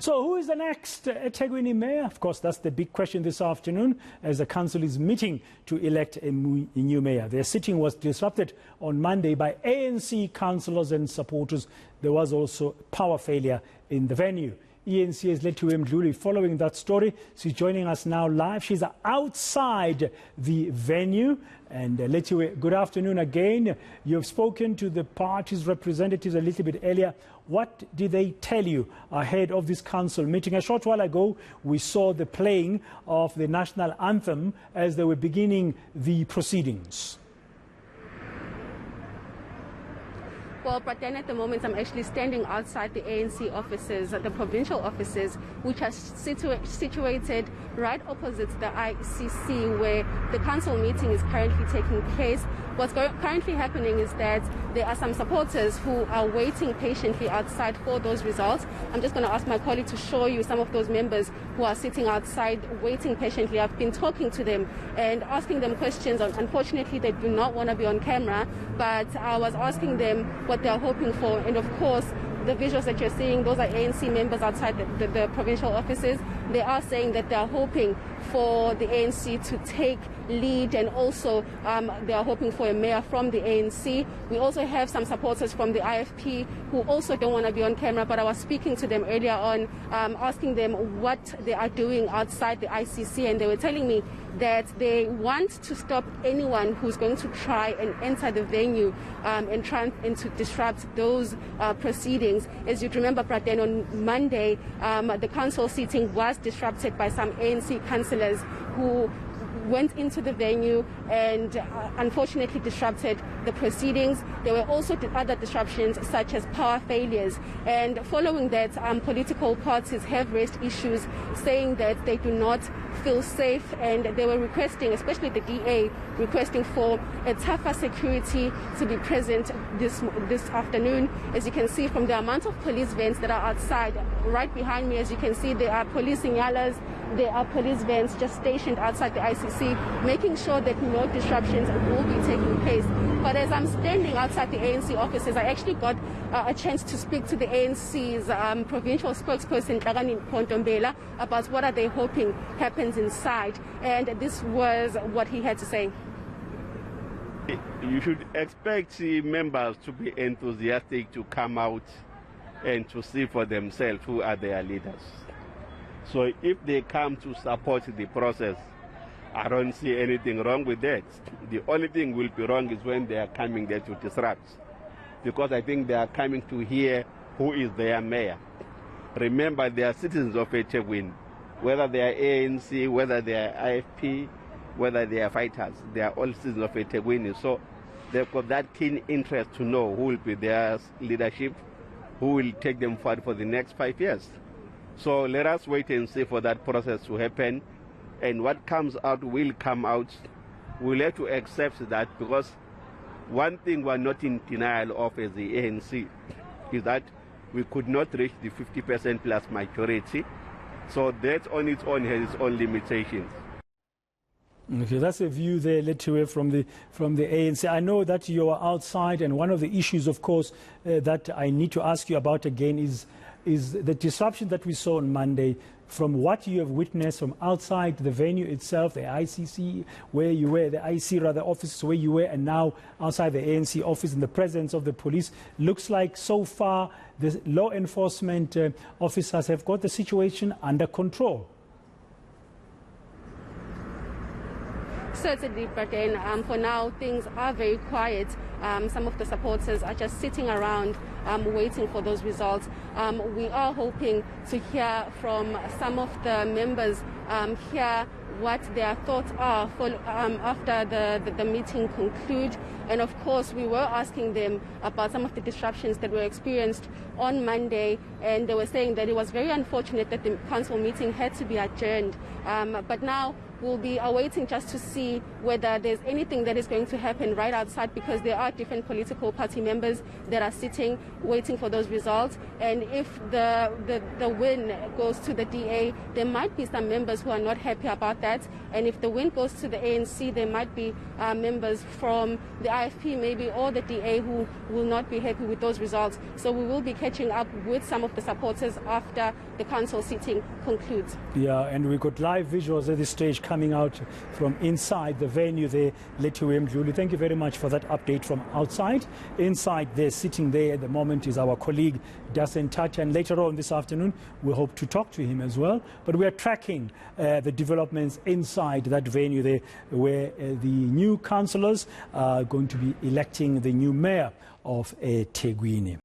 So who is the next eThekwini mayor? Of course, that's the big question this afternoon as the council is meeting to elect a new mayor. Their sitting was disrupted on Monday by ANC councillors and supporters. There was also power failure in the venue. eNCA's Lethiwe Mdluli following that story. She's joining us now live. She's outside the venue. And Lethiwe, good afternoon again. You've spoken to the party's representatives a little bit earlier. What did they tell you ahead of this council meeting? A short while ago, we saw the playing of the national anthem as they were beginning the proceedings. Well, but then at the moment I'm actually standing outside the ANC offices, the provincial offices, which are situated right opposite the ICC, where the council meeting is currently taking place. What's currently happening is that there are some supporters who are waiting patiently outside for those results. I'm just going to ask my colleague to show you some of those members who are sitting outside waiting patiently. I've been talking to them and asking them questions. Unfortunately, they do not want to be on camera, but I was asking them what they're hoping for. And of course, the visuals that you're seeing, those are ANC members outside the provincial offices. They are saying that they're hoping for the ANC to take lead, and also they are hoping for a mayor from the ANC. We also have some supporters from the IFP who also don't want to be on camera, but I was speaking to them earlier on, asking them what they are doing outside the ICC, and they were telling me that they want to stop anyone who's going to try and enter the venue and try and to disrupt those proceedings. As you'd remember, Praten, on Monday, the council seating was disrupted by some ANC councillors who went into the venue and unfortunately disrupted the proceedings. There were also other disruptions such as power failures, and following that political parties have raised issues saying that they do not feel safe, and they were requesting, especially the DA, requesting for a tougher security to be present this afternoon. As you can see from the amount of police vans that are outside, right behind me, as you can see, there are police signalas, there are police vans just stationed outside the ICC, making sure that no disruptions will be taking place. But as I'm standing outside the ANC offices, I actually got a chance to speak to the ANC's provincial spokesperson, Pontombela, about what are they hoping happens inside. And this was what he had to say. You should expect members to be enthusiastic to come out and to see for themselves who are their leaders. So if they come to support the process, I don't see anything wrong with that. The only thing will be wrong is when they are coming there to disrupt, because I think they are coming to hear who is their mayor. Remember, they are citizens of eThekwini, whether they are ANC, whether they are IFP, whether they are fighters, they are all citizens of eThekwini. So they've got that keen interest to know who will be their leadership, who will take them forward for the next 5 years. So let us wait and see for that process to happen. And what comes out will come out. We'll have to accept that, because one thing we're not in denial of as the ANC is that we could not reach the 50% plus majority. So that on its own has its own limitations. Okay, that's a view there, Lethiwe, from the ANC. I know that you are outside, and one of the issues, of course, that I need to ask you about again is the disruption that we saw on Monday. From what you have witnessed from outside the venue itself, the ICC, where you were, the IC rather offices where you were, and now outside the ANC office in the presence of the police, looks like so far the law enforcement officers have got the situation under control. Certainly, but then for now things are very quiet. Some of the supporters are just sitting around waiting for those results. We are hoping to hear from some of the members hear what their thoughts are after the meeting conclude. And of course, we were asking them about some of the disruptions that were experienced on Monday, and they were saying that it was very unfortunate that the council meeting had to be adjourned. But now we'll be awaiting just to see whether there's anything that is going to happen right outside, because there are different political party members that are sitting waiting for those results. And if the win goes to the DA, there might be some members who are not happy about that. And if the win goes to the ANC, there might be members from the IFP maybe or the DA who will not be happy with those results. So we will be catching up with some of the supporters after the council sitting concludes. Yeah, and we got live visuals at this stage coming out from inside the venue there. Lethiwe Mdluli, thank you very much for that update from outside. Inside there, sitting there at the moment, is our colleague Dasen Touch, and later on this afternoon we hope to talk to him as well. But we are tracking the developments inside that venue there, where the new councillors are going to be electing the new mayor of eThekwini.